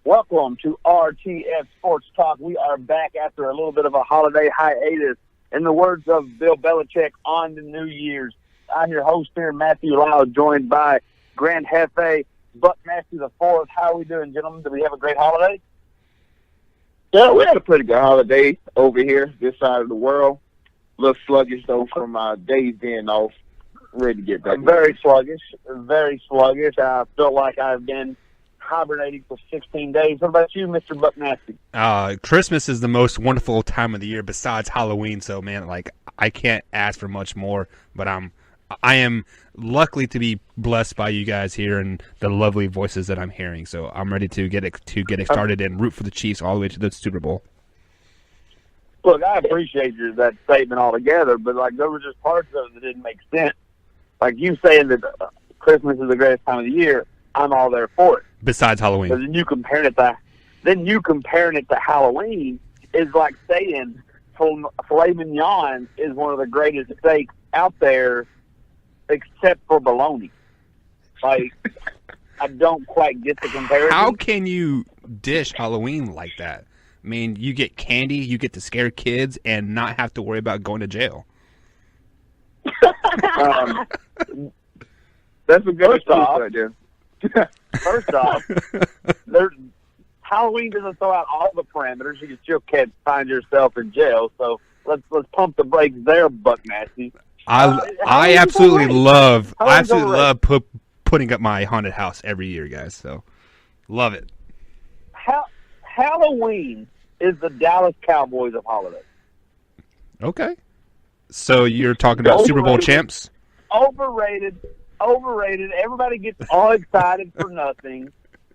Welcome to RTF Sports Talk. We are back after a little bit of a holiday hiatus. In the words of Bill Belichick, on to New Year's. I'm your host here, Matthew Lau, joined by Grand Jefe, Buck Matthew the Fourth. How are we doing, gentlemen? Did we have a great holiday? Yeah, we had a pretty good holiday over here, this side of the world. A little sluggish, though, from days being off. Ready to get back. Very sluggish. I feel like I've been hibernating for 16 days. What about you, Mr. Buck Nasty? Christmas is the most wonderful time of the year besides Halloween, so man, like I can't ask for much more, but I am lucky to be blessed by you guys here and the lovely voices that I'm hearing. So I'm ready to get it started and root for the Chiefs all the way to the Super Bowl. Look, I appreciate that statement altogether, but like there were just parts of it that didn't make sense. Like you saying that Christmas is the greatest time of the year, I'm all there for it. Besides Halloween. But then you comparing it to Halloween is like saying filet mignon is one of the greatest steaks out there, except for bologna. Like, I don't quite get the comparison. How can you dish Halloween like that? I mean, you get candy, you get to scare kids, and not have to worry about going to jail. That's a good thought idea. First off, Halloween doesn't throw out all the parameters. You still can't find yourself in jail. So let's pump the brakes there, Buck Nasty. I absolutely love putting up my haunted house every year, guys. So love it. Halloween is the Dallas Cowboys of holidays. Okay. So you're talking about Super Bowl champs? Overrated. Everybody gets all excited for nothing.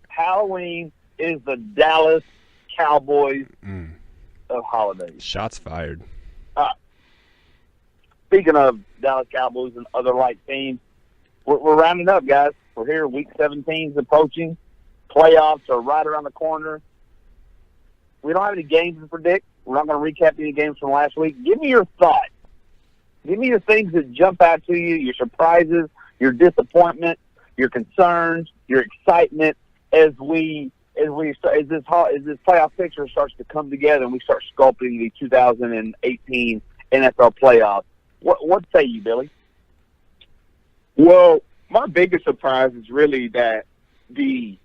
Halloween is the Dallas Cowboys of holidays. Shots fired. Speaking of Dallas Cowboys and other light teams, we're rounding up, guys. We're here. Week 17 is approaching. Playoffs are right around the corner. We don't have any games to predict. We're not going to recap any games from last week. Give me your thoughts. Give me the things that jump out to you, your surprises, your disappointment, your concerns, your excitement as this playoff picture starts to come together and we start sculpting the 2018 NFL playoffs. What say you, Billy? Well, my biggest surprise is really that the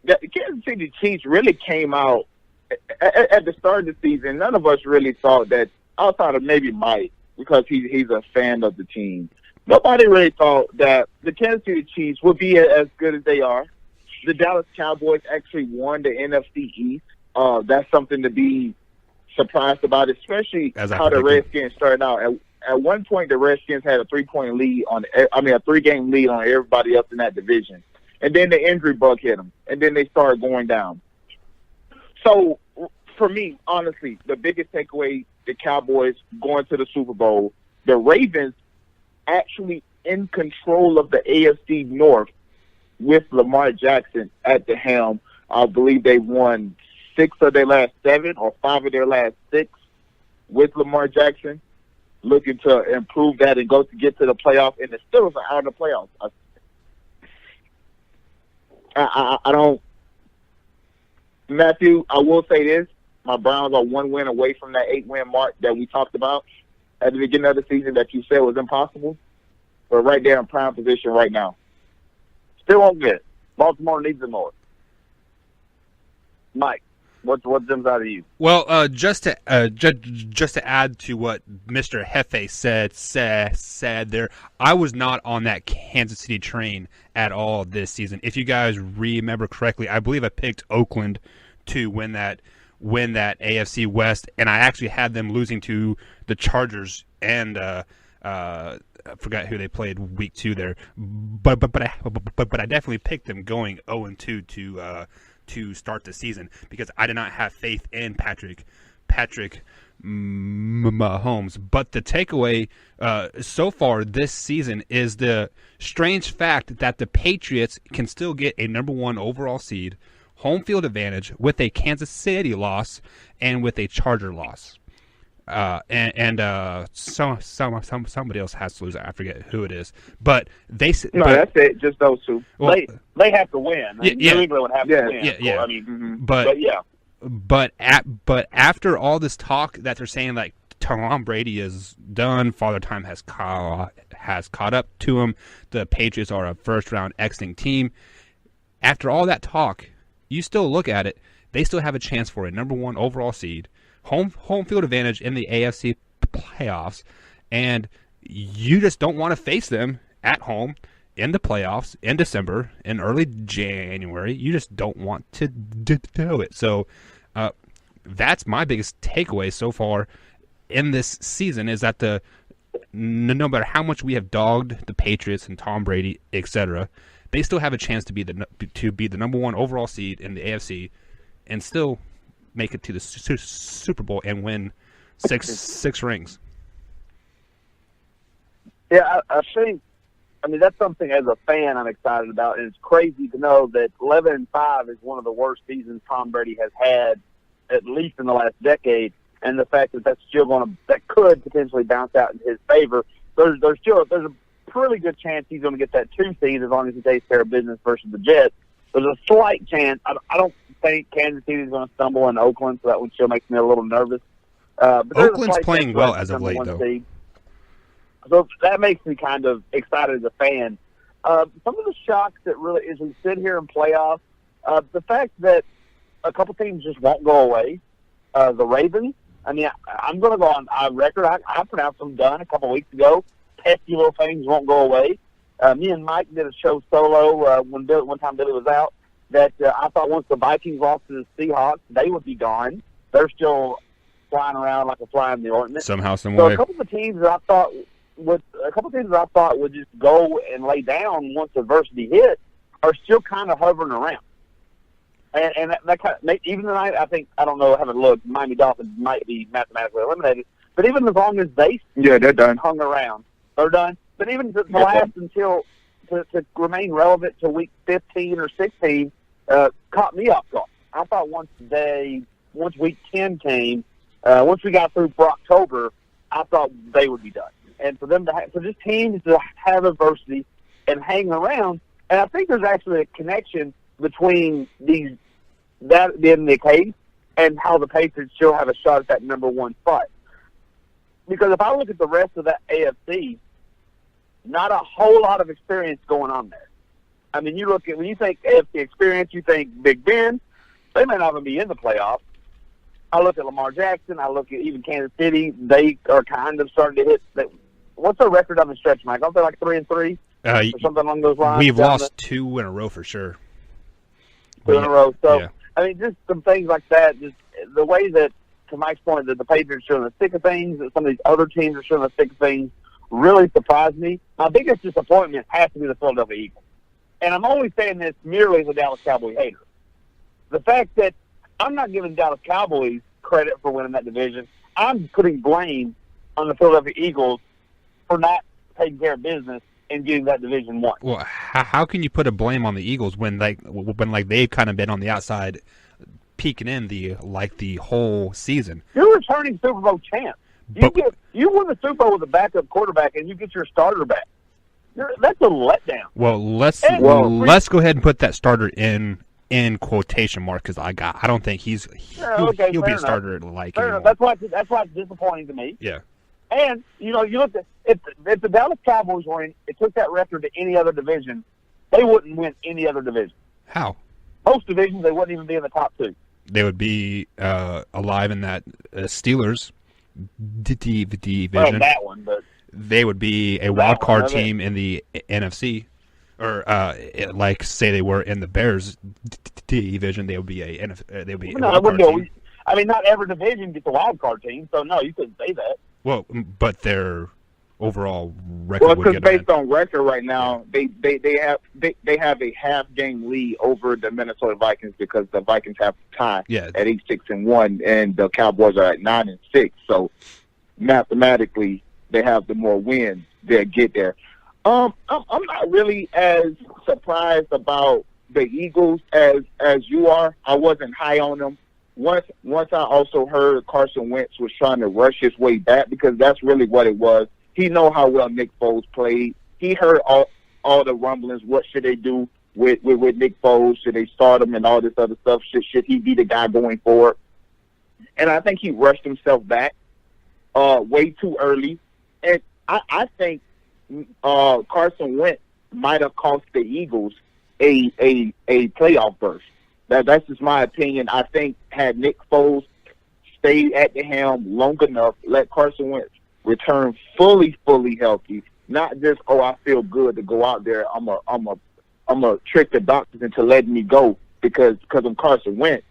Kansas City Chiefs really came out at the start of the season. None of us really thought that, outside of maybe Mike, because he's a fan of the team. Nobody really thought that the Kansas City Chiefs would be as good as they are. The Dallas Cowboys actually won the NFC East. That's something to be surprised about, especially how the Redskins started out. At one point, the Redskins had a 3-point lead a 3-game lead on everybody else in that division. And then the injury bug hit them, and then they started going down. So, for me, honestly, the biggest takeaway, the Cowboys going to the Super Bowl, the Ravens actually in control of the AFC North with Lamar Jackson at the helm. I believe they won 6 of their last 7 or 5 of their last 6 with Lamar Jackson, looking to improve that and get to the playoff, and the Steelers are out of the playoffs. I don't – Matthew, I will say this. My Browns are 1 win away from that 8-win mark that we talked about at the beginning of the season that you said was impossible. But right there in prime position right now. Still won't get it. Baltimore needs it more. Mike, what jumps out of you? Well, just to add to what Mr. Jefe said there, I was not on that Kansas City train at all this season. If you guys remember correctly, I believe I picked Oakland to win that AFC West, and I actually had them losing to the Chargers and I forgot who they played week 2 there, but I definitely picked them going 0-2 to start the season because I did not have faith in Patrick Mahomes. But the takeaway so far this season is the strange fact that the Patriots can still get a number 1 overall seed, home field advantage with a Kansas City loss and with a Charger loss. Somebody else has to lose. I forget who it is, but that's it. Just those two. Well, they have to win. Yeah, New England would have to win. Yeah. I mean, but yeah. But after all this talk that they're saying like Tom Brady is done, Father Time has caught up to him. The Patriots are a first round exiting team. After all that talk, you still look at it. They still have a chance for a number 1 overall seed, home field advantage in the AFC playoffs, and you just don't want to face them at home in the playoffs in December, in early January. You just don't want to do it. So that's my biggest takeaway so far in this season, is that no matter how much we have dogged the Patriots and Tom Brady, etc., they still have a chance to be the number 1 overall seed in the AFC and still make it to the Super Bowl and win six rings. Yeah, I think. I mean, that's something as a fan I'm excited about, and it's crazy to know that 11-5 is one of the worst seasons Tom Brady has had, at least in the last decade, and the fact that that could potentially bounce out in his favor. There's a pretty good chance he's going to get that 2 seed as long as he takes care of business versus the Jets. There's a slight chance. I don't think Kansas City is going to stumble in Oakland, so that one still makes me a little nervous. But Oakland's playing well as of late, though. Seed. So that makes me kind of excited as a fan. Some of the shocks that really, as we sit here in playoffs, the fact that a couple teams just won't go away. The Ravens, I mean, I'm going to go on record. I pronounced them done a couple weeks ago. Pesky little things won't go away. Me and Mike did a show solo one time Billy was out, that I thought once the Vikings lost to the Seahawks, they would be gone. They're still flying around like a fly in the ointment. Somehow, some so way. A couple of teams that I thought would just go and lay down once adversity hit are still kind of hovering around. And that kind of, even tonight, I don't know, I haven't looked, Miami Dolphins might be mathematically eliminated. But even as long as they're done. Hung around, they're done. But even to last until to remain relevant to week 15 or 16 caught me off guard. I thought once week 10 came, once we got through for October, I thought they would be done. And for them for just teams to have adversity and hang around, and I think there's actually a connection between that being the case and how the Patriots still have a shot at that number 1 spot. Because if I look at the rest of that AFC, not a whole lot of experience going on there. I mean, when you think AFC experience, you think Big Ben. They may not even be in the playoffs. I look at Lamar Jackson. I look at even Kansas City. They are kind of starting to hit. What's their record on the stretch, Mike? Aren't they like 3-3 or something along those lines? We've lost 2 in a row for sure. 2 in a row. So, yeah. I mean, just some things like that. Just the way that, to Mike's point, that the Patriots are in the thick of things, that some of these other teams are still in the thick of things, really surprised me. My biggest disappointment has to be the Philadelphia Eagles. And I'm only saying this merely as a Dallas Cowboy hater. The fact that I'm not giving Dallas Cowboys credit for winning that division. I'm putting blame on the Philadelphia Eagles for not taking care of business and getting that division won. Well, how can you put a blame on the Eagles when they've kind of been on the outside, peeking in the whole season? You're a returning Super Bowl champ. You win the Super Bowl with a backup quarterback, and you get your starter back. That's a letdown. Well, let's go ahead and put that starter in quotation mark, because I don't think he'll be a starter anymore. That's why it's disappointing to me. Yeah. And you look at if the Dallas Cowboys took that record to any other division, they wouldn't win any other division. How? Most divisions they wouldn't even be in the top 2. They would be alive in that Steelers division. Well, that one, but they would be a wild card team in the NFC. Or say they were in the Bears division, they would be a wild card team. I mean, not every division gets a wild card team, so no, you couldn't say that. Well, but their overall record. Well, because based on record right now, they have a half game lead over the Minnesota Vikings because the Vikings have tie at 8-6-1, and the Cowboys are at 9-6. So mathematically, they have the more wins that get there. I'm not really as surprised about the Eagles as you are. I wasn't high on them once I also heard Carson Wentz was trying to rush his way back, because that's really what it was. He know how well Nick Foles played. He heard all the rumblings. What should they do with Nick Foles? Should they start him and all this other stuff? Should he be the guy going forward? And I think he rushed himself back way too early. And I think Carson Wentz might have cost the Eagles a playoff berth. That's just my opinion. I think had Nick Foles stayed at the helm long enough, let Carson Wentz return fully healthy, not just, I feel good to go out there. I'm a trick the doctors into letting me go because I'm Carson Wentz.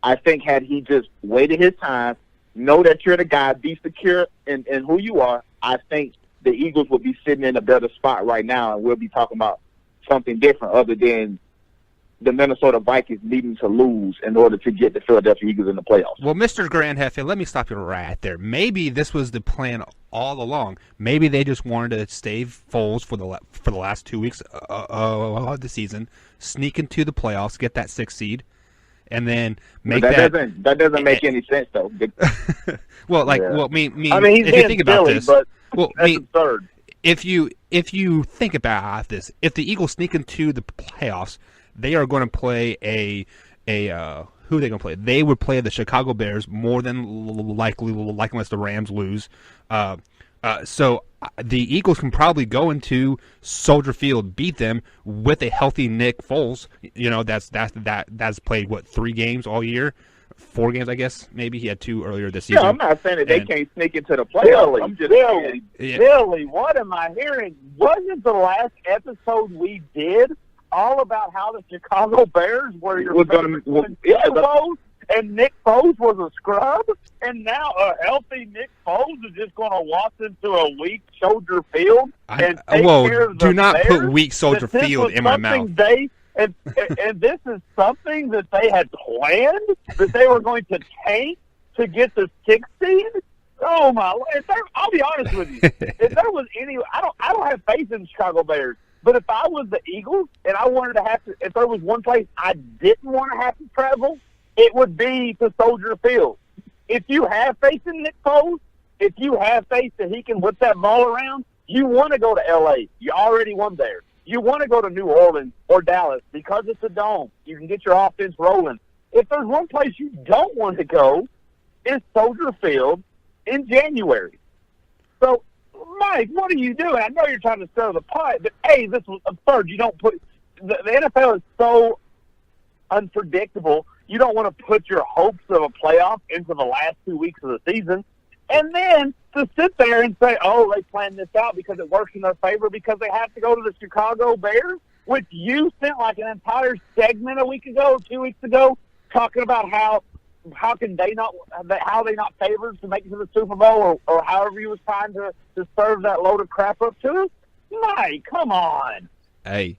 I think had he just waited his time, know that you're the guy, be secure in who you are, I think the Eagles would be sitting in a better spot right now, and we'll be talking about something different other than the Minnesota Vikings needing to lose in order to get the Philadelphia Eagles in the playoffs. Well, Mr. Grand Hefe, let me stop you right there. Maybe this was the plan all along. Maybe they just wanted to stave Foles for the last 2 weeks of the season, sneak into the playoffs, get that 6th seed, and then make that. Doesn't make any sense though. Well, I mean, he's if you think about this, but well, that's absurd. If you think about this, if the Eagles sneak into the playoffs, they are going to play who are they going to play? They would play the Chicago Bears more than likely unless the Rams lose. So the Eagles can probably go into Soldier Field, beat them with a healthy Nick Foles. You know, that's played 3 games all year, 4 games I guess. Maybe he had 2 earlier this season. Yeah, I'm not saying that they can't sneak into the playoffs. I'm just saying. Billy, what am I hearing? Wasn't the last episode we did all about how the Chicago Bears were your Super Bowls, and Nick Foles was a scrub, and now a healthy Nick Foles is just going to walk into a weak Soldier Field and take care of the do not Bears? put weak Soldier Field in my mouth. And this is something that they had planned, that they were going to tank to get the 6th seed? Oh my! I'll be honest with you. If there was any, I don't have faith in the Chicago Bears. But if I was the Eagles and I wanted to have to, if there was one place I didn't want to have to travel, it would be to Soldier Field. If you have faith in Nick Foles, if you have faith that he can whip that ball around, you want to go to L.A. You already won there. You want to go to New Orleans or Dallas because it's a dome. You can get your offense rolling. If there's one place you don't want to go, it's Soldier Field in January. So, Mike, what are you doing? I know you're trying to stir the pot, but, hey, this was absurd. You don't put – the NFL is so unpredictable. You don't want to put your hopes of a playoff into the last 2 weeks of the season. And then to sit there and say, they planned this out because it works in their favor because they have to go to the Chicago Bears, which you spent like an entire segment a week ago, 2 weeks ago, talking about how they not favored to make it to the Super Bowl or however you was trying to serve that load of crap up to us? Mike, come on. Hey,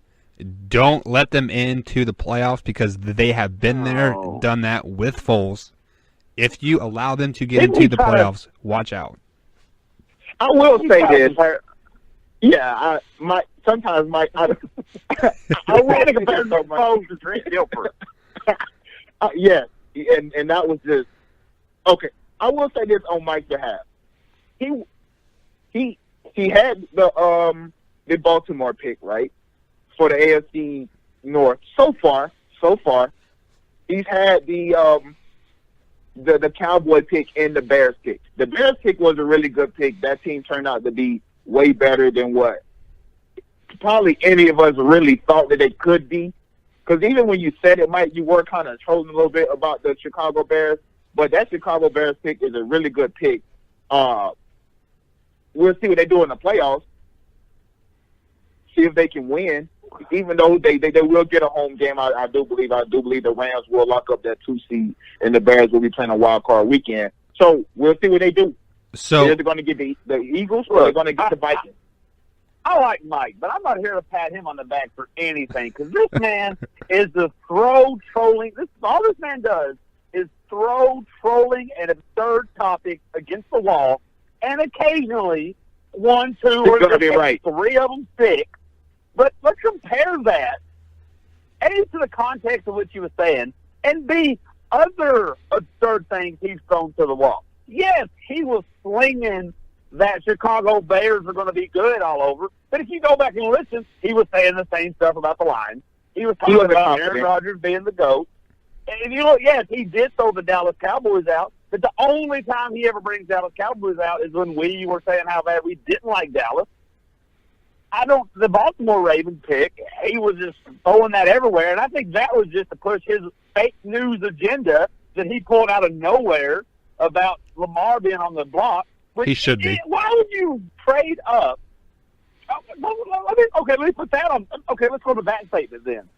don't let them into the playoffs because they have been there, done that with Foles. If you allow them to get into the playoffs, watch out. I will say this. Yeah, sometimes Mike, I want to compare Foles to Trent Dilfer. Yes. And that was just okay. I will say this on Mike's behalf. He had the Baltimore pick, right, for the AFC North. So far, he's had the Cowboy pick and the Bears pick. The Bears pick was a really good pick. That team turned out to be way better than what probably any of us really thought that they could be. Because even when you said it, Mike, you were kind of trolling a little bit about the Chicago Bears. But that Chicago Bears pick is a really good pick. We'll see what they do in the playoffs. See if they can win. Even though they will get a home game, I do believe the Rams will lock up that 2 seed, and the Bears will be playing a wild card weekend. So we'll see what they do. So they're going to get the Eagles, or they're going to get the Vikings. I like Mike, but I'm not here to pat him on the back for anything because this man is the trolling. All this man does is trolling an absurd topic against the wall, and occasionally 1, 2, or 3 of them stick. But let's compare that, A, to the context of what you were saying, and B, other absurd things he's thrown to the wall. Yes, he was slinging that Chicago Bears are going to be good all over. But if you go back and listen, he was saying the same stuff about the Lions. He was talking about Aaron Rodgers being the GOAT. And if you look, yes, he did throw the Dallas Cowboys out. But the only time he ever brings Dallas Cowboys out is when we were saying how bad we didn't like Dallas. The Baltimore Ravens pick, he was just throwing that everywhere. And I think that was just to push his fake news agenda that he pulled out of nowhere about Lamar being on the block. He should be. Why would you trade up? Let me put that on. Okay, let's go to that statement then.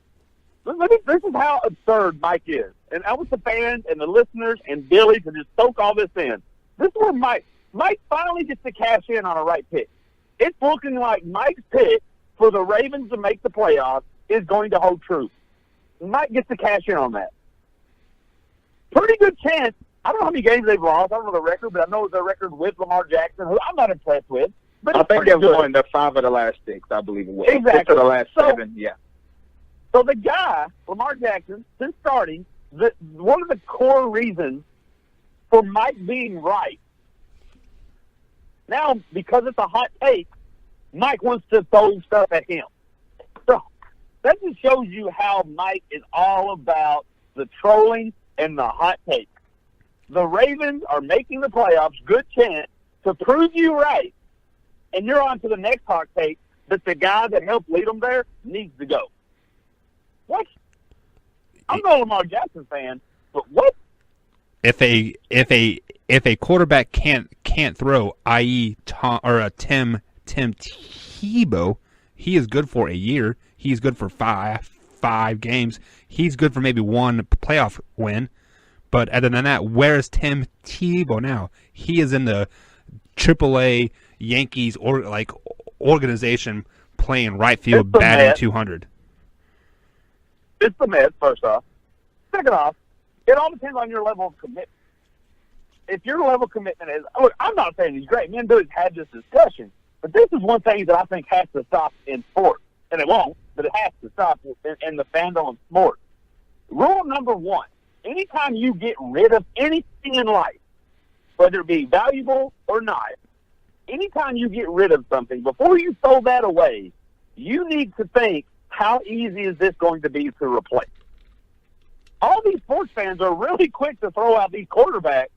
This is how absurd Mike is. And I want the fans and the listeners and Billy to just soak all this in. This is where Mike finally gets to cash in on a right pick. It's looking like Mike's pick for the Ravens to make the playoffs is going to hold true. Mike gets to cash in on that. Pretty good chance. I don't know how many games they've lost. I don't know the record, but I know the record with Lamar Jackson, who I'm not impressed with. But I think they've won the 5 of the last 6, I believe it was. Exactly. 6 of the last 7, yeah. So the guy, Lamar Jackson, since starting, one of the core reasons for Mike being right, now, because it's a hot take, Mike wants to throw stuff at him. So that just shows you how Mike is all about the trolling and the hot take. The Ravens are making the playoffs, good chance to prove you right, and you're on to the next hot take that the guy that helped lead them there needs to go. What? I'm not a Lamar Jackson fan, but what? If a quarterback can't throw, i.e. Tim Tebow, he is good for a year. He's good for five games. He's good for maybe one playoff win. But other than that, where is Tim Tebow now? He is in the AAA Yankees organization playing right field, batting .200. It's the Mets, first off. Second off, it all depends on your level of commitment. If your level of commitment is, look, I'm not saying he's great. Me and Billy's had this discussion, but this is one thing that I think has to stop in sports. And it won't, but it has to stop in the fandom of sports. Rule number 1, anytime you get rid of anything in life, whether it be valuable or not, anytime you get rid of something, before you throw that away, you need to think, how easy is this going to be to replace? All these sports fans are really quick to throw out these quarterbacks.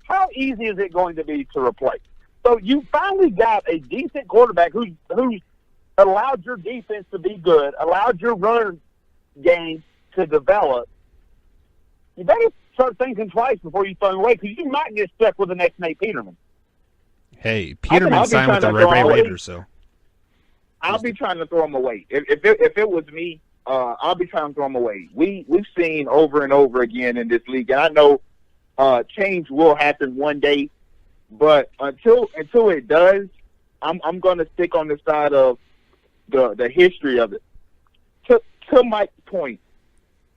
How easy is it going to be to replace? So you finally got a decent quarterback who's allowed your defense to be good, allowed your run game to develop. You better start thinking twice before you throw him away, because you might get stuck with the next Nate Peterman. Hey, Peterman signed with the Raiders, so I'll be trying to throw him away. If it was me, I'll be trying to throw him away. We've seen over and over again in this league, and I know change will happen one day, but until it does, I'm going to stick on the side of the history of it. To Mike's point,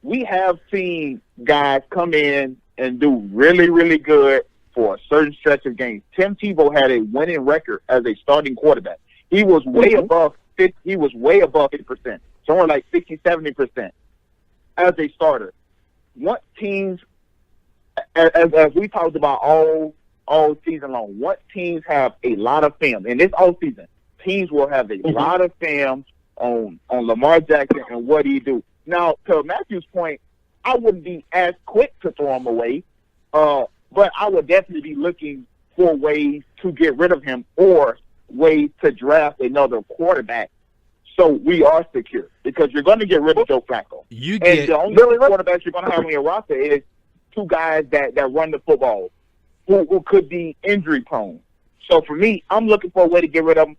we have seen guys come in and do really, really good for a certain stretch of games. Tim Tebow had a winning record as a starting quarterback. He was way above 50, he was way above 50%, somewhere like 60, 70% as a starter. What teams, as we talked about all season long, what teams have a lot of film? In this all season, teams will have a lot of film on Lamar Jackson and what he do. Now, to Matthew's point, I wouldn't be as quick to throw him away, but I would definitely be looking for ways to get rid of him or ways to draft another quarterback so we are secure, because you're going to get rid of Joe Flacco. And the only quarterbacks you're going to have on your roster is two guys that run the football who could be injury prone. So for me, I'm looking for a way to get rid of them.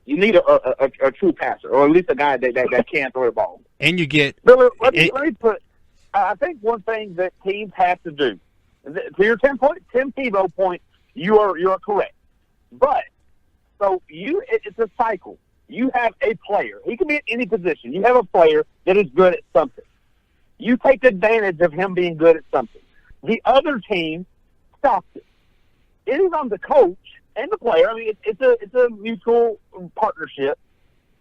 You need a true passer, or at least a guy that can throw the ball. And you get Billy, let me put. I think one thing that teams have to do, to your Tim Tebow point, you are correct. But so it's a cycle. You have a player. He can be at any position. You have a player that is good at something. You take advantage of him being good at something. The other team stops it. It is on the coach and the player. I mean, it's a mutual partnership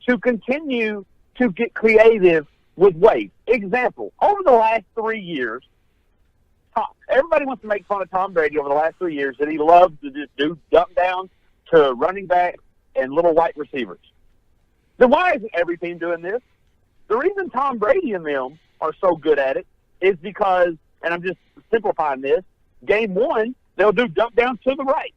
to continue to get creative with ways. Example, over the last 3 years, everybody wants to make fun of Tom Brady over the last 3 years that he loves to just do dump downs to running backs and little white receivers. Then why isn't every team doing this? The reason Tom Brady and them are so good at it is because, and I'm just simplifying this, game one, they'll do dump downs to the right.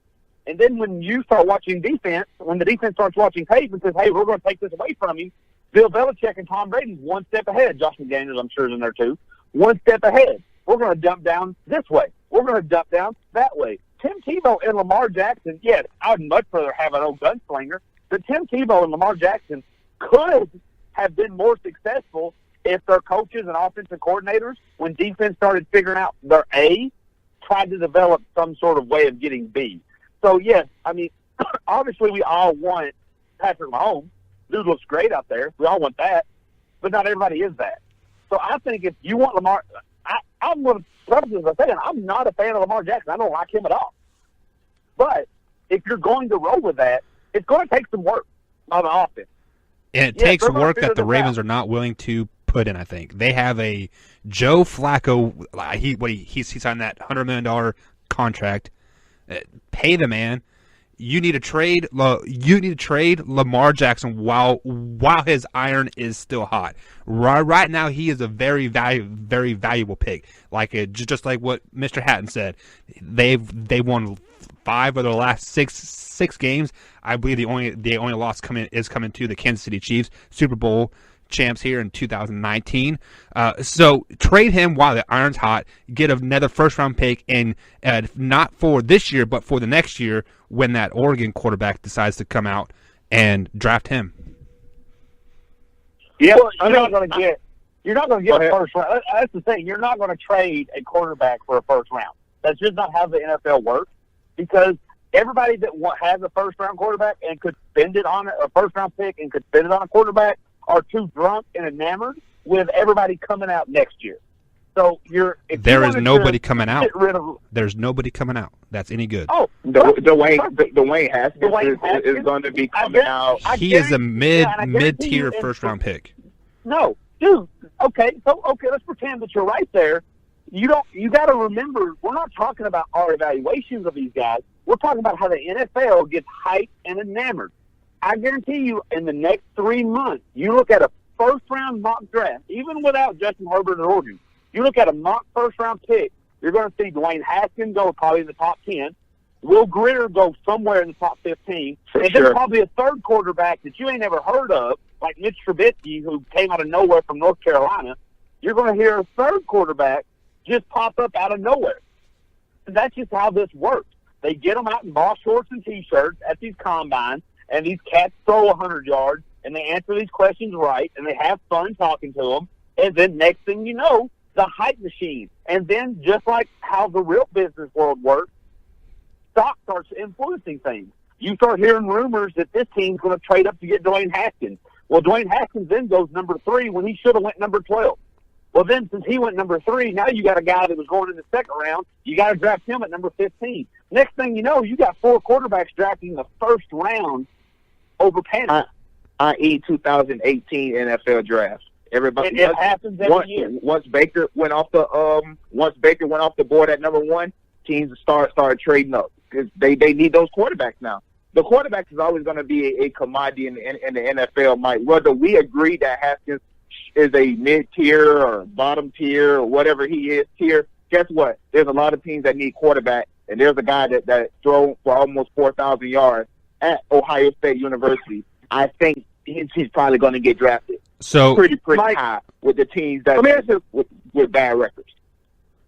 And then when you start watching defense, when the defense starts watching tape and says, hey, we're going to take this away from you, Bill Belichick and Tom Brady's one step ahead. Josh McDaniels, I'm sure, is in there too. One step ahead. We're going to dump down this way. We're going to dump down that way. Tim Tebow and Lamar Jackson, yes, I would much rather have an old gunslinger, but Tim Tebow and Lamar Jackson could have been more successful if their coaches and offensive coordinators, when defense started figuring out their A, tried to develop some sort of way of getting B. So, yes, I mean, obviously we all want Patrick Mahomes. Dude looks great out there. We all want that. But not everybody is that. So I think if you want Lamar, I'm going to preface this by saying I'm not a fan of Lamar Jackson. I don't like him at all. But if you're going to roll with that, it's going to take some work on the offense. And it takes work that the Ravens are not willing to put in, I think. They have a Joe Flacco. He signed that $100 million contract. Pay the man. You need to trade. You need to trade Lamar Jackson while his iron is still hot. Right now, he is a very valuable pick. Just like what Mr. Hatton said, they won 5 of their last six games. I believe the only loss is coming to the Kansas City Chiefs, Super Bowl champs here in 2019. So trade him while the iron's hot. Get another first-round pick, and not for this year, but for the next year when that Oregon quarterback decides to come out, and draft him. Yeah, well, you're not going to get a first round. That's the thing. You're not going to trade a quarterback for a first round. That's just not how the NFL works. Because everybody that has a first-round quarterback and could spend it on a first-round pick and could spend it on a quarterback are too drunk and enamored with everybody coming out next year. So there is nobody coming out. There's nobody coming out that's any good. Oh, Dwayne Haskins is going to be coming out. He is a mid-tier first-round pick. No, dude. Okay, let's pretend that you're right there. You got to remember, we're not talking about our evaluations of these guys. We're talking about how the NFL gets hyped and enamored. I guarantee you, in the next 3 months, you look at a first-round mock draft, even without Justin Herbert or Oregon, you look at a mock first-round pick, you're going to see Dwayne Haskins go probably in the top 10, Will Grier go somewhere in the top 15, and then probably a third quarterback that you ain't never heard of, like Mitch Trubisky, who came out of nowhere from North Carolina. You're going to hear a third quarterback just pop up out of nowhere. And that's just how this works. They get them out in ball shorts and T-shirts at these combines, and these cats throw 100 yards, and they answer these questions right, and they have fun talking to them. And then next thing you know, the hype machine. And then just like how the real business world works, stock starts influencing things. You start hearing rumors that this team's going to trade up to get Dwayne Haskins. Well, Dwayne Haskins then goes number 3 when he should have went number 12. Well, then since he went number 3, now you got a guy that was going in the second round. You got to draft him at number 15. Next thing you know, you got 4 quarterbacks drafting the first round over panic. I.e. 2018 NFL draft. Everybody, it happens every year. Once Baker went off the board at number 1, teams started trading up because they need those quarterbacks now. The quarterback is always going to be a commodity in the NFL, Mike. Whether we agree that Haskins is a mid-tier or bottom tier or whatever he is tier, guess what? There's a lot of teams that need quarterback, and there's a guy that throw for almost 4,000 yards at Ohio State University. I think he's probably going to get drafted. So pretty Mike, high with the teams that with bad records.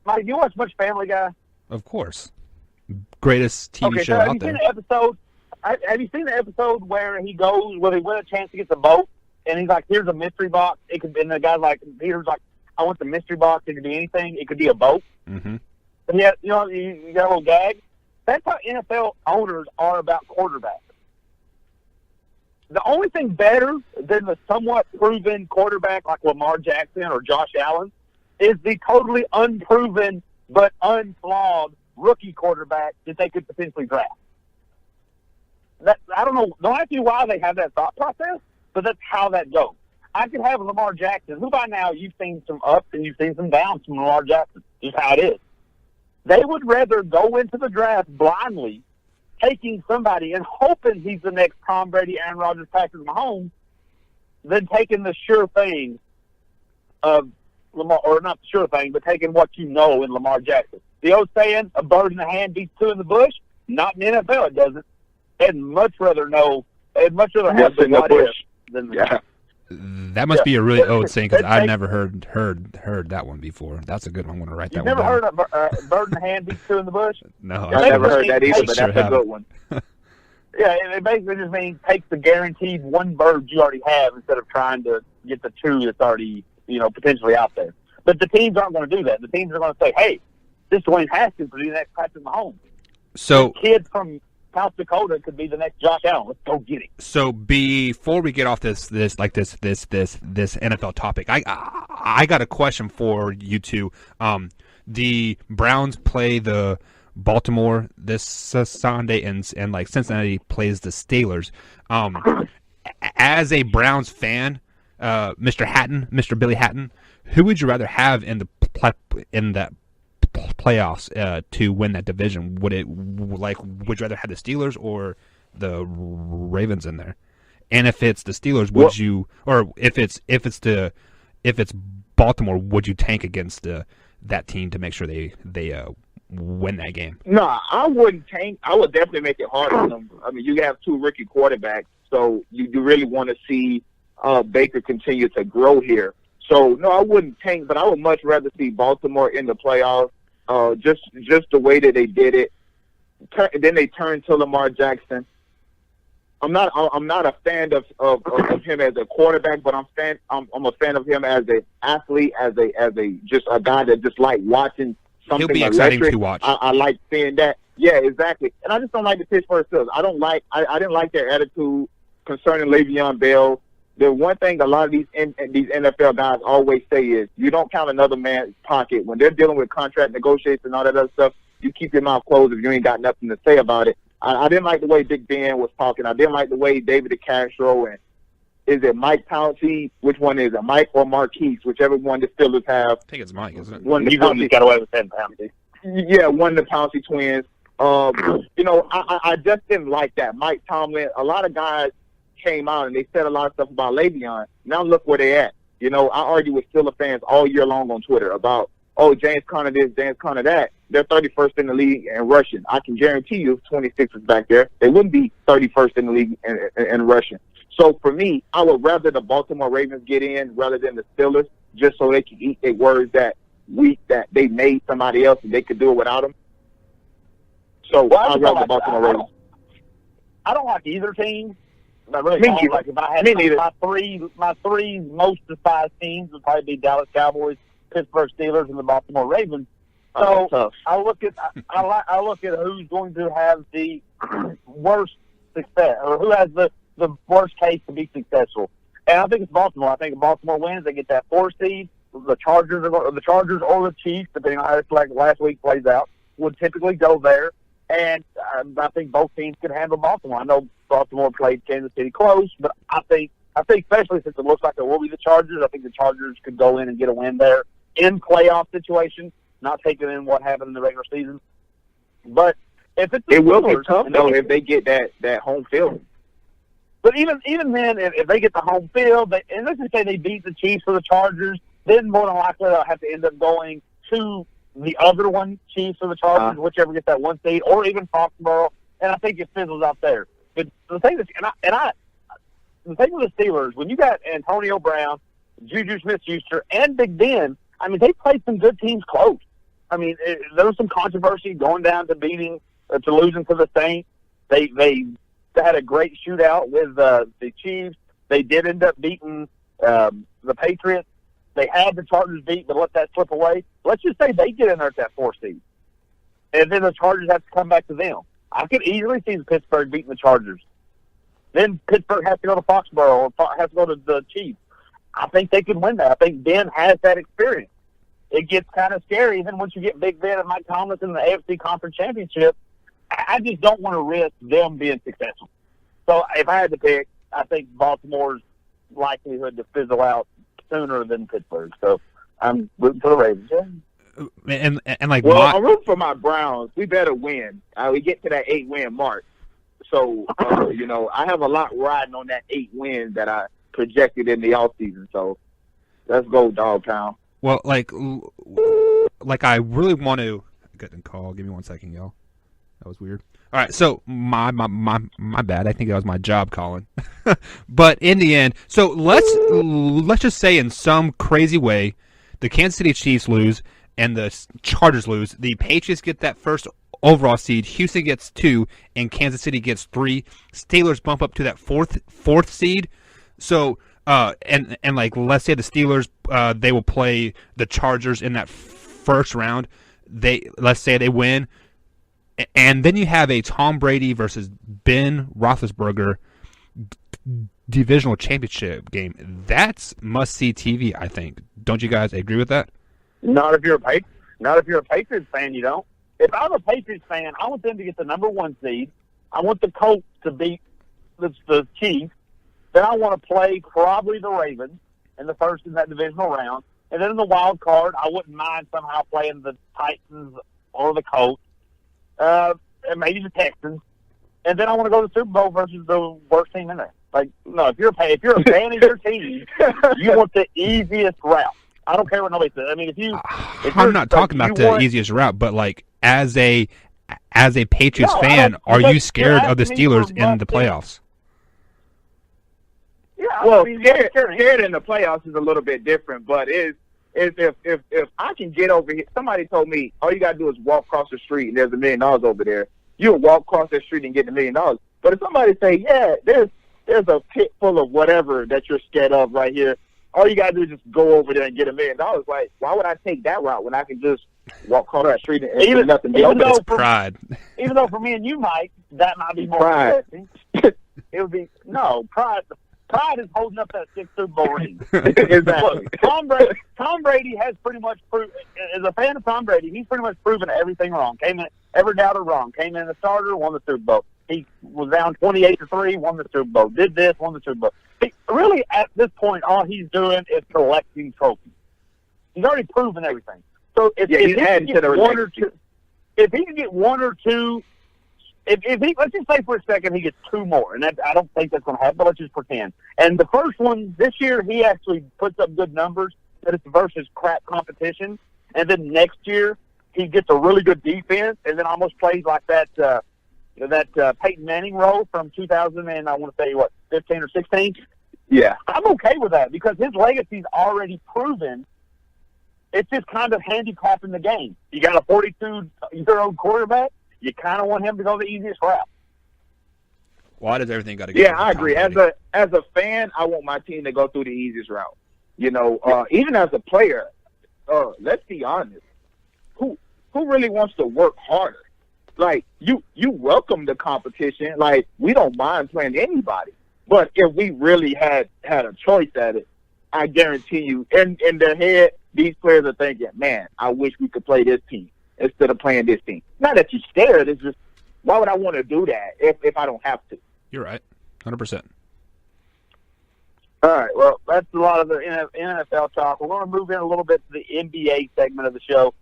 Mike, you watch much Family Guy? Of course, greatest TV show out there. Have you seen the episode where he wins a chance to get the boat, and he's like, "Here's a mystery box." It could be, and the guy's like, Peter's like, "I want the mystery box. It could be anything. It could be a boat." Mm-hmm. And you got a little gag. That's how NFL owners are about quarterbacks. The only thing better than the somewhat proven quarterback like Lamar Jackson or Josh Allen is the totally unproven but unflawed rookie quarterback that they could potentially draft. I don't know. Don't ask me why they have that thought process, but that's how that goes. I could have Lamar Jackson, who by now you've seen some ups and you've seen some downs from Lamar Jackson. Just how it is. They would rather go into the draft blindly, taking somebody and hoping he's the next Tom Brady, Aaron Rodgers, Patrick Mahomes, than taking the sure thing of Lamar, or not the sure thing, but taking what you know in Lamar Jackson. The old saying, a bird in the hand beats two in the bush. Not in the NFL, it doesn't. They'd much rather know. They'd much rather have the what if than the That must be a really old saying because I never heard that one before. That's a good one. I'm going to write that one down. You've never heard a bird in the hand beats two in the bush? No, I've never heard that either, but that's a good one. Yeah, it basically just means take the guaranteed one bird you already have instead of trying to get the two that's already, potentially out there. But the teams aren't going to do that. The teams are going to say, hey, this Dwayne Haskins could be the next Patrick Mahomes. So this kid from South Dakota could be the next Josh Allen. Let's go get him. So before we get off this NFL topic, I got a question for you two. The Browns play the Baltimore this Sunday, and like Cincinnati plays the Steelers. As a Browns fan, Mr. Billy Hatton, who would you rather have in that playoffs to win that division? Would you rather have the Steelers or the Ravens in there? And if it's the Steelers, would you, or if it's Baltimore, would you tank against that team to make sure they win that game? No, I wouldn't tank. I would definitely make it hard on them. I mean, you have two rookie quarterbacks, so you really want to see Baker continue to grow here. So, no, I wouldn't tank, but I would much rather see Baltimore in the playoffs. Just the way that they did it. Then they turned to Lamar Jackson. I'm not a fan of him as a quarterback, but I'm a fan of him as an athlete, as a just a guy that just like watching something. He'll be electric. exciting to watch. I like seeing that. Yeah, exactly. And I just don't like the Pittsburgh Steelers. I didn't like their attitude concerning Le'Veon Bell. The one thing a lot of these NFL guys always say is you don't count another man's pocket. When they're dealing with contract negotiations and all that other stuff, you keep your mouth closed if you ain't got nothing to say about it. I didn't like the way Big Ben was talking. I didn't like the way David DeCastro and is it Mike Pouncey? Which one is it, Mike or Marquise? Whichever one the Steelers have. I think it's Mike, isn't it? You got away with that, Pouncey. Yeah, one of the Pouncey twins. I just didn't like that. Mike Tomlin, a lot of guys came out and they said a lot of stuff about Le'Veon. Now look where they at. I argue with Steelers fans all year long on Twitter about, James Conner this, James Conner that. They're 31st in the league in rushing. I can guarantee you if 26 is back there, they wouldn't be 31st in the league in rushing. So for me, I would rather the Baltimore Ravens get in rather than the Steelers, just so they can eat their words that week that they made somebody else and they could do it without them. So I'd rather the Baltimore Ravens. I don't like either team. I really don't. Like if I had my three most despised teams would probably be Dallas Cowboys, Pittsburgh Steelers, and the Baltimore Ravens. So I look at who's going to have the worst success, or who has the worst case to be successful. And I think it's Baltimore. I think if Baltimore wins, they get that 4 seed. The Chargers or the Chiefs, depending on how this last week plays out, would typically go there. And I think both teams could handle Baltimore. I know Baltimore played Kansas City close, but I think especially since it looks like it will be the Chargers, I think the Chargers could go in and get a win there in playoff situation, not taking in what happened in the regular season. But if it's it will be tough though if they get that home field. But even then, if they get the home field, and let's just say they beat the Chiefs or the Chargers, then more than likely they'll have to end up going to the other one, Chiefs or the Chargers, whichever gets that 1 seed, or even Foxborough, and I think it fizzles out there. But the thing is, the thing with the Steelers, when you got Antonio Brown, Juju Smith-Schuster, and Big Ben, I mean, they played some good teams close. I mean, there was some controversy going down to losing to the Saints. They had a great shootout with the Chiefs. They did end up beating the Patriots. They had the Chargers beat, but let that slip away. Let's just say they get in there at that 4 seed. And then the Chargers have to come back to them. I could easily see Pittsburgh beating the Chargers. Then Pittsburgh has to go to Foxborough or has to go to the Chiefs. I think they could win that. I think Ben has that experience. It gets kind of scary. Then once you get Big Ben and Mike Tomlin in the AFC Conference Championship, I just don't want to risk them being successful. So if I had to pick, I think Baltimore's likelihood to fizzle out sooner than Pittsburgh. So I'm rooting for the Ravens. and like Well, I'm rooting for my Browns. We better win. We get to that 8-win mark. So, I have a lot riding on that 8 wins that I projected in the offseason. So, let's go, Dog Pound. Well, like I really want to get a call. Give me 1 second, y'all. That was weird. All right, so my bad. I think that was my job calling. But in the end, so let's just say in some crazy way, the Kansas City Chiefs lose and the Chargers lose. The Patriots get that first overall seed. Houston gets 2, and Kansas City gets 3. Steelers bump up to that fourth seed. So and like let's say the Steelers they will play the Chargers in that first round. Let's say they win. And then you have a Tom Brady versus Ben Roethlisberger divisional championship game. That's must-see TV, I think. Don't you guys agree with that? Not if you're a Patriots fan, you don't. If I'm a Patriots fan, I want them to get the number 1 seed. I want the Colts to beat the Chiefs. Then I want to play probably the Ravens in the first in that divisional round. And then in the wild card, I wouldn't mind somehow playing the Titans or the Colts. And maybe the Texans, and then I want to go to the Super Bowl versus the worst team in there. Like, no, if you're a fan of your team, you want the easiest route. I don't care what nobody says. I mean, I'm not talking about the easiest route, but like as a Patriots fan, are you scared of the Steelers in the playoffs? Yeah, well, scared in the playoffs is a little bit different, but if I can get over here, somebody told me all you gotta do is walk across the street and there's $1 million over there. You'll walk across the street and get $1 million. But if somebody say, yeah, there's a pit full of whatever that you're scared of right here, all you gotta do is just go over there and get $1 million. Like, why would I take that route when I can just walk across the street and even nothing? Even though pride. Even though for me and you, Mike, that might be more interesting. It would be pride. Pride is holding up that 6th Super Bowl ring. Exactly. Look, Tom Brady has pretty much proven, as a fan of Tom Brady, he's pretty much proven everything wrong. Came in, every doubter wrong. Came in the starter, won the Super Bowl. He was down 28-3, won the Super Bowl. Did this, won the Super Bowl. Really, at this point, all he's doing is collecting trophies. He's already proven everything. So if he can get one or two, if he, let's just say for a second he gets 2 more, and I don't think that's going to happen, but let's just pretend. And the first one this year, he actually puts up good numbers, but it's versus crap competition. And then next year, he gets a really good defense, and then almost plays like that Peyton Manning role from 2000 and I want to say 15 or 16. Yeah, I'm okay with that because his legacy's already proven. It's just kind of handicapping the game. You got a 42-year-old quarterback. You kind of want him to go the easiest route. Why does everything got to go? Yeah, I agree. As a fan, I want my team to go through the easiest route. Even as a player, let's be honest. Who really wants to work harder? Like you welcome the competition. Like we don't mind playing anybody. But if we really had a choice at it, I guarantee you, in their head, these players are thinking, "Man, I wish we could play this team instead of playing this team." Not that you're scared. It's just, why would I want to do that if I don't have to? You're right, 100%. All right, well, that's a lot of the NFL talk. We're going to move in a little bit to the NBA segment of the show.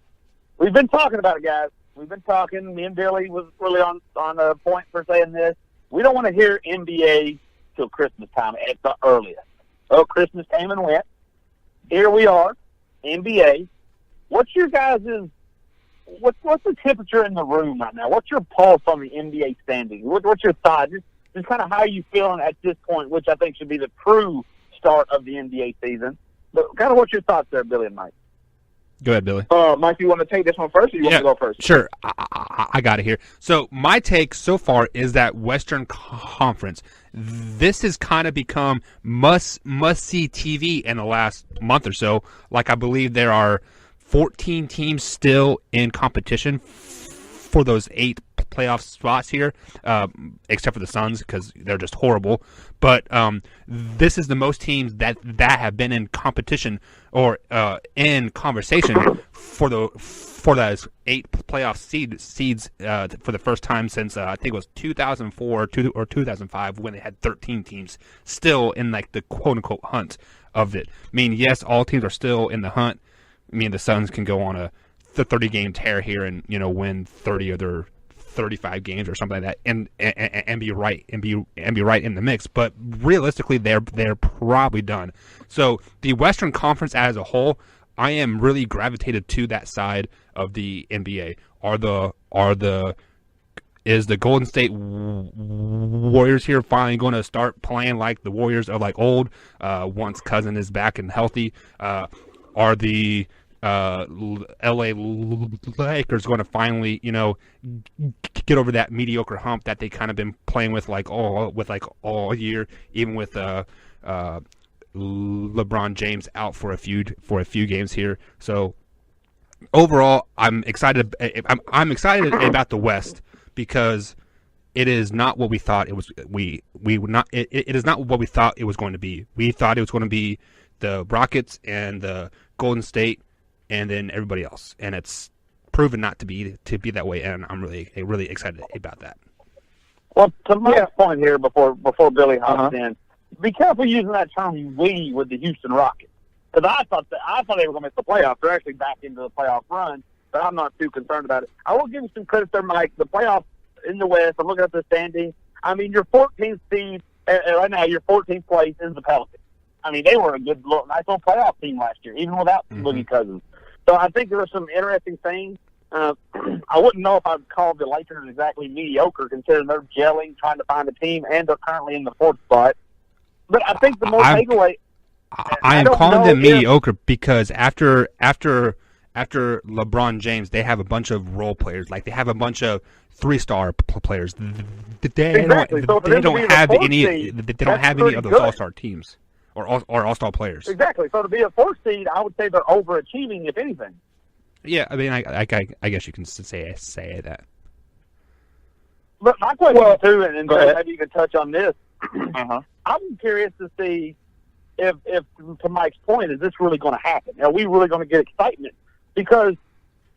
We've been talking about it, guys. We've been talking. Me and Billy was really on a point for saying this. We don't want to hear NBA till Christmas time at the earliest. Oh, Christmas came and went. Here we are, NBA. What's your guys' what's the temperature in the room right now? What's your pulse on the NBA standing? What's your thought? Just kind of how you feeling at this point, which I think should be the true start of the NBA season. But kind of what's your thoughts there, Billy and Mike? Go ahead, Billy. Mike, you want to take this one first, or you want to go first? Sure. I got it here. So my take so far is that Western Conference, this has kind of become must-see TV in the last month or so. Like I believe there are 14 teams still in competition for those 8 playoff spots here, except for the Suns because they're just horrible. But this is the most teams that have been in competition or in conversation for those 8 playoff seeds for the first time since I think it was 2004 or 2005 when they had 13 teams still in like the quote unquote hunt of it. I mean, yes, all teams are still in the hunt. I mean, the Suns can go on a the 30-game tear here and win 30 of their 35 games or something like that, and be right in the mix. But realistically, they're probably done. So the Western Conference as a whole, I am really gravitated to that side of the NBA. Is the Golden State Warriors here finally going to start playing like the Warriors of like old once Cousin is back and healthy? Are the LA Lakers going to finally, get over that mediocre hump that they kind of been playing with all year, even with LeBron James out for a few games here. So overall, I'm excited. I'm excited about the West because it is not what we thought it was. We would not. It is not what we thought it was going to be. We thought it was going to be the Rockets and the Golden State, and then everybody else, and it's proven not to be that way. And I'm really excited about that. Well, to my point here, before Billy hops in, be careful using that term "we" with the Houston Rockets, because I thought they were going to miss the playoffs. They're actually back into the playoff run, but I'm not too concerned about it. I will give you some credit there, Mike. The playoffs in the West. I'm looking at the standing. I mean, your 14th seed right now. Your 14th place is the Pelicans. I mean, they were a good, nice little playoff team last year, even without Boogie Cousins. So I think there were some interesting things. I wouldn't know if I'd call the Lakers exactly mediocre, considering they're gelling, trying to find a team, and they're currently in the 4th spot. But I think the more takeaway, I am calling them mediocre because after LeBron James, they have a bunch of role players. Like they have a bunch of 3-star players. They don't have any of those all-star teams or all-star players. Exactly. So to be a 4th seed, I would say they're overachieving, if anything. Yeah, I mean, I guess you can say that. But my question too, and maybe you can touch on this. I'm curious to see if, to Mike's point, is this really going to happen? Are we really going to get excitement? Because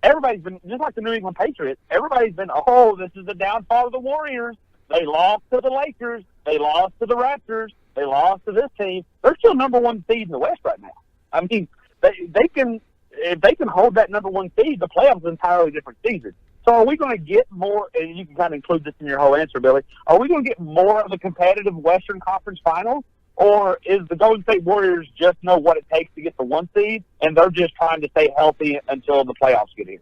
everybody's been, just like the New England Patriots, everybody's been, this is the downfall of the Warriors. They lost to the Lakers. They lost to the Raptors. They lost to this team. They're still number 1 seed in the West right now. I mean, they can, if they can hold that number 1 seed, the playoffs is an entirely different season. So are we going to get more, and you can kind of include this in your whole answer, Billy, are we going to get more of the competitive Western Conference Finals? Or is the Golden State Warriors just know what it takes to get the 1 seed, and they're just trying to stay healthy until the playoffs get here?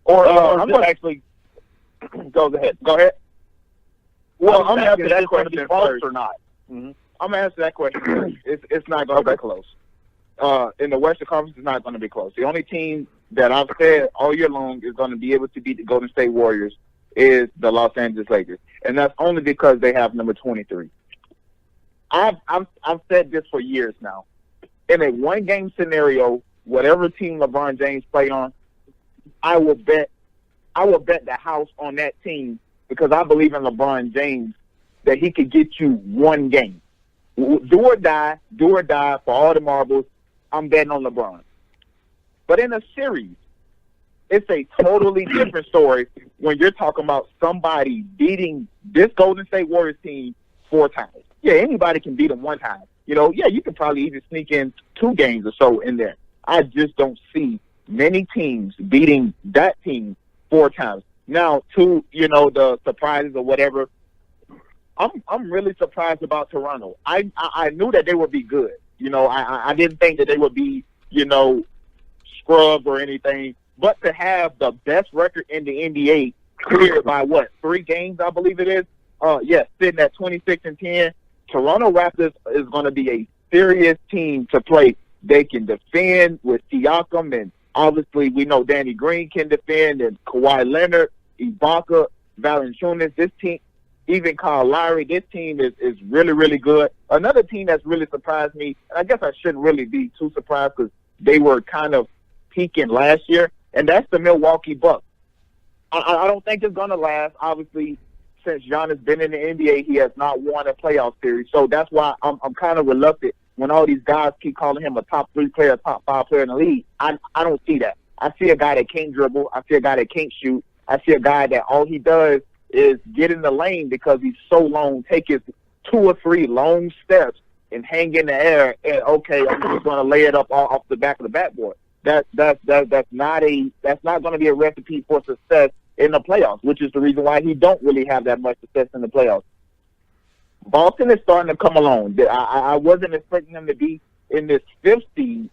Or I'm going to actually go ahead. Well, I'm going to answer that question close first. Or not. I'm going to answer that question first. It's not going to be close. In the Western Conference, it's not going to be close. The only team that I've said all year long is going to be able to beat the Golden State Warriors is the Los Angeles Lakers, and that's only because they have number 23. I've said this for years now. In a 1-game scenario, whatever team LeBron James play on, I will bet the house on that team because I believe in LeBron James that he could get you 1 game. Do or die for all the marbles. I'm betting on LeBron. But in a series, it's a totally different story when you're talking about somebody beating this Golden State Warriors team 4 times. Yeah, anybody can beat them 1 time. You can probably even sneak in 2 games or so in there. I just don't see many teams beating that team 4 times. Now, the surprises or whatever, I'm really surprised about Toronto. I knew that they would be good. I didn't think that they would be, scrubbed or anything. But to have the best record in the NBA cleared by 3 games, I believe it is. Sitting at 26-10. Toronto Raptors is going to be a serious team to play. They can defend with Siakam, and obviously we know Danny Green can defend, and Kawhi Leonard, Ibaka, Valanciunas. This team, even Kyle Lowry, this team is really, really good. Another team that's really surprised me, and I guess I shouldn't really be too surprised because they were kind of peaking last year, and that's the Milwaukee Bucks. I don't think it's going to last, obviously. Since Giannis been in the NBA, he has not won a playoff series. So that's why I'm kind of reluctant when all these guys keep calling him a top 3 player, top 5 player in the league. I don't see that. I see a guy that can't dribble. I see a guy that can't shoot. I see a guy that all he does is get in the lane because he's so long, take his 2 or 3 long steps and hang in the air, and, okay, I'm just going to lay it up off the back of the backboard. that's not going to be a recipe for success in the playoffs, which is the reason why he don't really have that much success in the playoffs. Boston is starting to come along. I wasn't expecting them to be in this 5th seed,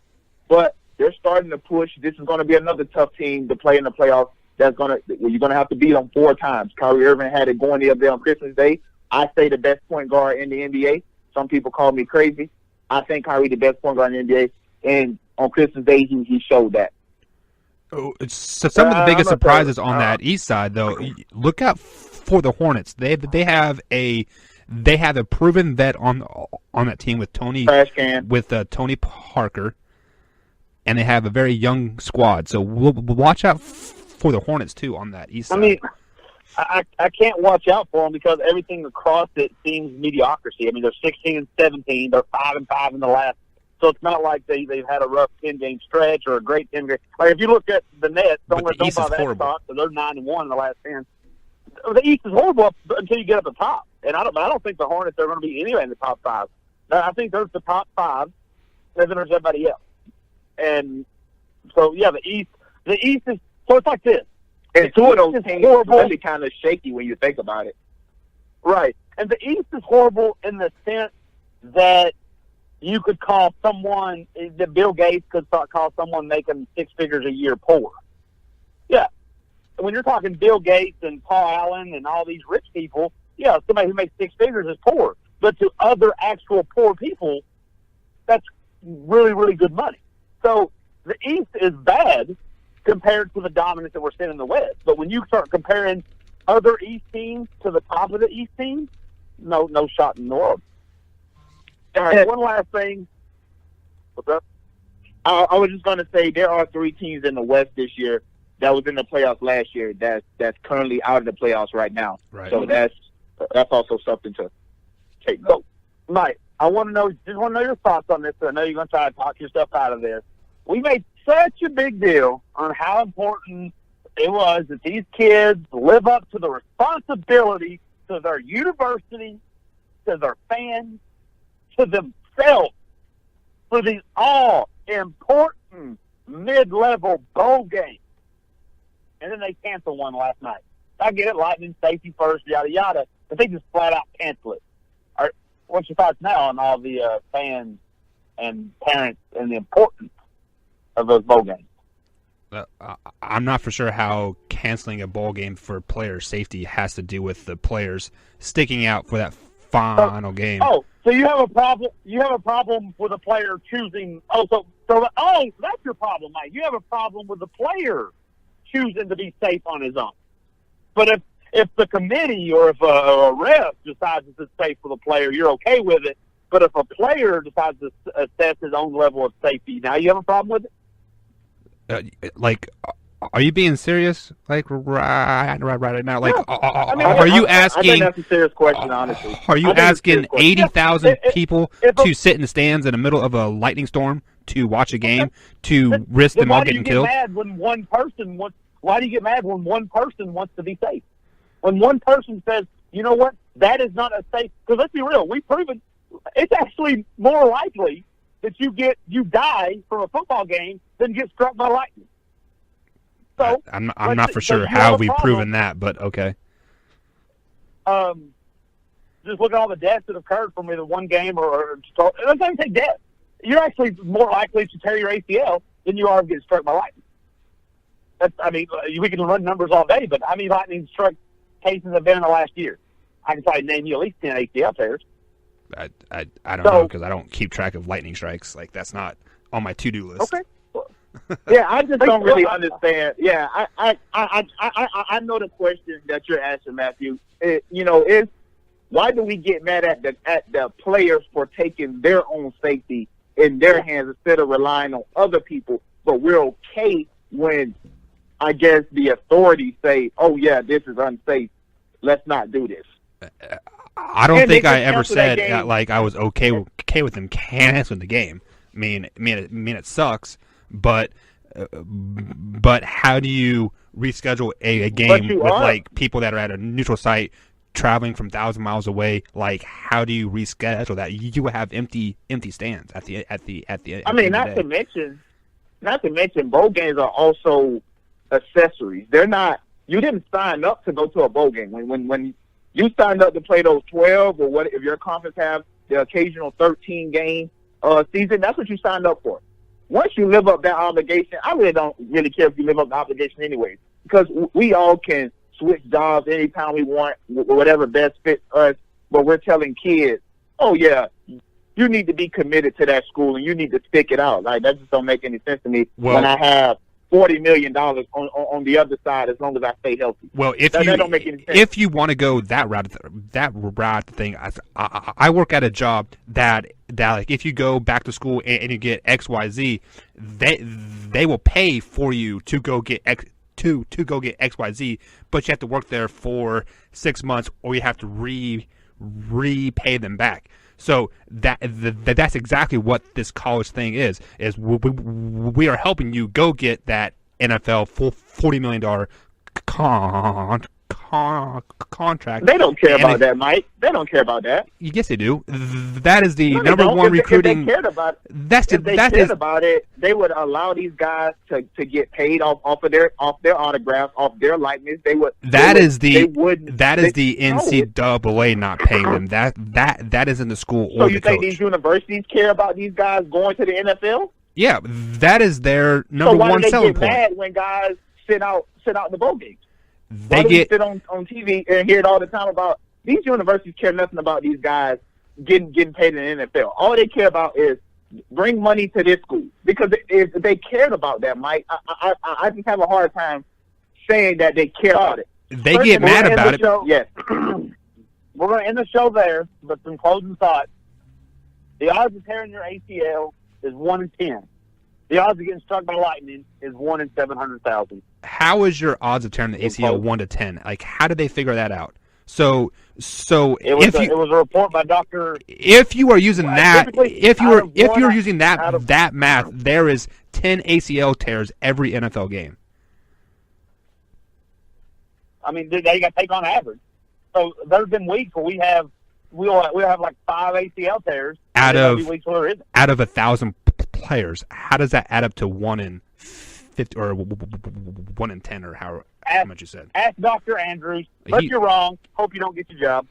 but they're starting to push. This is going to be another tough team to play in the playoffs. You're going to have to beat them 4 times. Kyrie Irving had it going the other day on Christmas Day. I say the best point guard in the NBA. Some people call me crazy. I think Kyrie the best point guard in the NBA, and on Christmas Day he showed that. Oh, so some of the biggest surprises on that East side, though, look out for the Hornets. They have a proven vet on that team with Tony Parker, and they have a very young squad. So we'll watch out for the Hornets too on that East side. I mean, I can't watch out for them because everything across it seems mediocrity. I mean, they're 16-17. They're 5-5 in the last. So it's not like they've had a rough 10-game stretch or a great 10-game. Like if you look at the Nets, don't buy that stock. So they're 9-1 in the last 10. The East is horrible until you get up the top, and I don't think the Hornets are going to be anywhere in the top 5. I think there's the top 5, and then there's everybody else. And so yeah, the East is so it's like this. And 2 of those teams are really kind of shaky when you think about it. Right, and the East is horrible in the sense that you could call someone that Bill Gates could call someone making 6 figures a year poor. Yeah. When you're talking Bill Gates and Paul Allen and all these rich people, yeah, somebody who makes 6 figures is poor. But to other actual poor people, that's really, really good money. So the East is bad compared to the dominance that we're seeing in the West. But when you start comparing other East teams to the top of the East team, no shot in the world. All right, one last thing. What's up? I was just going to say there are 3 teams in the West this year that was in the playoffs last year that's currently out of the playoffs right now. Right. So that's also something to take note. Mike, I want to know your thoughts on this. I know you're going to try to talk yourself out of this. We made such a big deal on how important it was that these kids live up to the responsibility to their university, to their fans, to themselves for these all-important mid-level bowl games. And then they canceled one last night. I get it, lightning, safety first, yada, yada, but they just flat-out cancel it. What's your thoughts now on all the fans and parents and the importance of those bowl games? I'm not for sure how canceling a bowl game for player safety has to do with the players sticking out for that final game. Oh, so you have a problem? You have a problem with a player choosing? That's your problem, Mike. You have a problem with the player choosing to be safe on his own. But if the committee or if a ref decides it's safe for the player, you're okay with it. But if a player decides to assess his own level of safety, now you have a problem with it? Are you being serious? Like right now? Like, I are you asking? I think that's a serious question, honestly. Are you asking 80,000 people to sit in the stands in the middle of a lightning storm to watch a game to risk them all getting killed? Why do you get mad when one person wants to be safe? When one person says, you know what, that is not a safe. Because let's be real, we've proven it's actually more likely that you die from a football game than get struck by lightning. So I'm not for sure how we've proven that, but okay. Just look at all the deaths that occurred from either one game or let's not even say death. You're actually more likely to tear your ACL than you are to get struck by lightning. We can run numbers all day, but how many lightning struck cases have been in the last year? I can probably name you at least 10 ACL tears. I don't know because I don't keep track of lightning strikes. Like that's not on my to-do list. Okay. Yeah, I just don't really understand. Yeah, I know the question that you're asking, Matthew. Is why do we get mad at the players for taking their own safety in their hands instead of relying on other people? But we're okay when, I guess, the authorities say, "Oh yeah, this is unsafe. Let's not do this." I don't think I ever said I was okay with them canceling the game. I mean, it sucks, but how do you reschedule a game with people that are at a neutral site traveling from 1,000 miles away? Like, how do you reschedule that? You have empty stands at the end. I mean, not to mention not to mention bowl games are also accessories. They're not. You didn't sign up to go to a bowl game. When you signed up to play those 12 or what, if your conference have the occasional 13 game season, that's what you signed up for. Once you live up that obligation, I really don't really care if you live up the obligation anyways, because we all can switch jobs anytime we want, whatever best fits us. But we're telling kids, oh yeah, you need to be committed to that school and you need to stick it out. Like, that just don't make any sense to me when I have $40 million on the other side as long as I stay healthy. Well, that don't make any sense. If you want to go that route thing, I work at a job that like, if you go back to school and you get XYZ, they will pay for you to go get to go get XYZ, but you have to work there for 6 months or you have to repay them back. So that's exactly what this college thing is we are helping you go get that NFL $40 million contract. They don't care about that, Mike. They don't care about that. Yes, they do. That is the number one recruiting. If they cared about it, they would allow these guys to get paid off of their autographs, off their likeness. That is the NCAA not paying them. That is in the school. So you think these universities care about these guys going to the NFL? Yeah, that is their number one selling point. So why do they get mad when guys sit out in the bowl games? They sit on TV and hear it all the time about these universities care nothing about these guys getting paid in the NFL. All they care about is bring money to this school. Because if they cared about that, Mike, I just have a hard time saying that they care about it. They get mad about it. Yes. We're going to end the show there, but some closing thoughts. The odds of tearing your ACL is 1 in 10. The odds of getting struck by lightning is 1 in 700,000. How is your odds of tearing the ACL 1 to 10? Like, how did they figure that out? So it was a report by Dr. If you are using if you're using that math, there is 10 ACL tears every NFL game. I mean, they got to take on average. So there's been weeks where we'll have like 5 ACL tears out of 1,000 players. How does that add up to 1 in 50 or 1 in 10 or how much you said? Ask Dr. Andrews. But you're wrong. Hope you don't get your job.